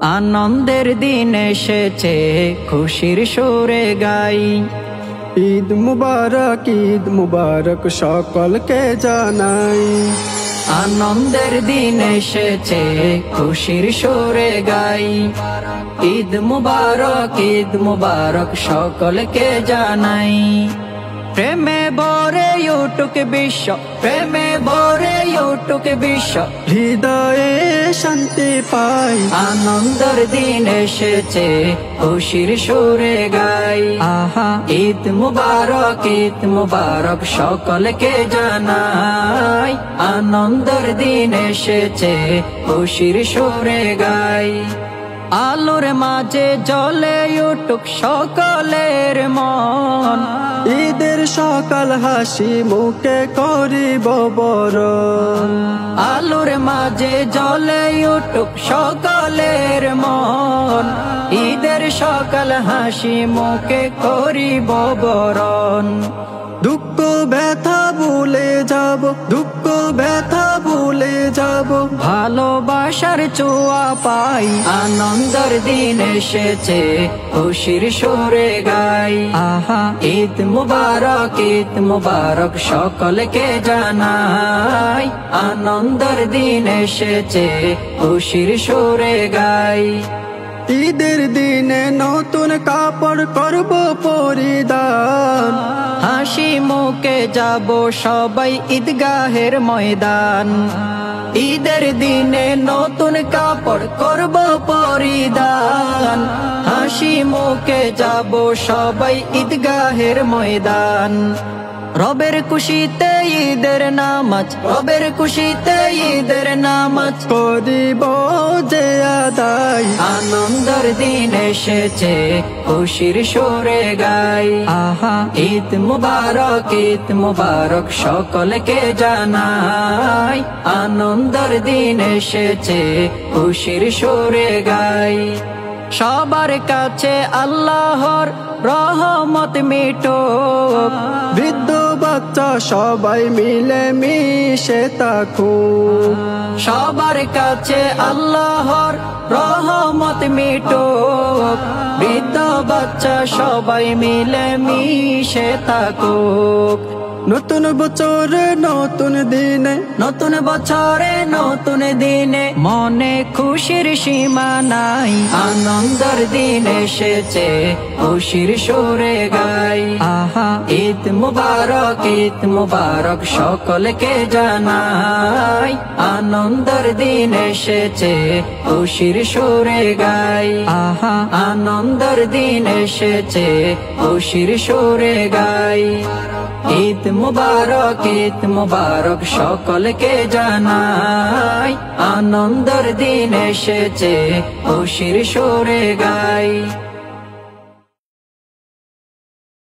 আনন্দের দিন এসেছে খুশির সুরে গাই। ঈদ মুবারক সকলকে জানাই। আনন্দের দিন এসেছে খুশির সুরে গাই। ঈদ মুবারক সকলকে জানাই। প্রেমে ভরে উঠুক বিশ্ব, প্রেমে ভরে উঠুক বিশ্ব, হৃদয়ে শান্তি পাই। আনন্দের দিন এসেছে খুশির সুরে গাই। আহা ঈদ মুবারক সকলকে জানাই। আনন্দের দিন এসেছে খুশির সুরে গাই। আলোর মাঝে জ্বলে উঠুক সকলের মন, ঈদের সকাল হাসি মুখে করিব বরণ। আলোর মাঝে জ্বলে উঠুক সকলের মন, ঈদের সকাল হাসি মুখে করিব বরণ। দুঃখ ব্যথা ভুলে যাব, দুঃখ ব্যথা ভুলে যাব, ভালোবাসার ছোঁয়া পাই। আনন্দের দিন এসেছে খুশির সুরে গাই। আহা ঈদ মুবারক সকলকে জানাই। আনন্দের দিন এসেছে খুশির সুরে গাই। ঈদের দিনে নতুন কাপড় করব পরিধান, হাসি মুখে যাব সবাই ঈদগাহের ময়দান। ঈদের দিনে নতুন কাপড় করব পরিধান, হাসি মুখে যাব সবাই ঈদগাহের ময়দান। রবের খুশিতে ঈদের নামাজ, রবের খুশিতে ঈদের নামাজ করিব যে আদায়। আনন্দের দিন এসেছে খুশির সুরে গাই। আহা ঈদ মুবারক সকলকে জানাই। আনন্দের দিন এসেছে খুশির সুরে গাই। সবার কাছে আল্লাহর রহমত মিটুক, বৃদ্ধ বাচ্চা সবাই মিলে মিশে থাকুক। সবার কাছে আল্লাহর রহমত মিটুক, বৃদ্ধ বাচ্চা সবাই মিলে মিশে থাকুক। নতুন বছরে নতুন দিনে, নতুন বছরে নতুন দিনে মনে খুশির সীমা নাই। আনন্দের দিন এসেছে খুশির সুরে গাই। আহা ঈদ মুবারক সকলকে জানাই। আনন্দের দিন এসেছে খুশির সুরে গাই। আহা আনন্দের দিন এসেছে খুশির সুরে গাই। ঈদ মুবারক সকলকে জানাই। আনন্দের দিন এসেছে খুশির সুরে গাই।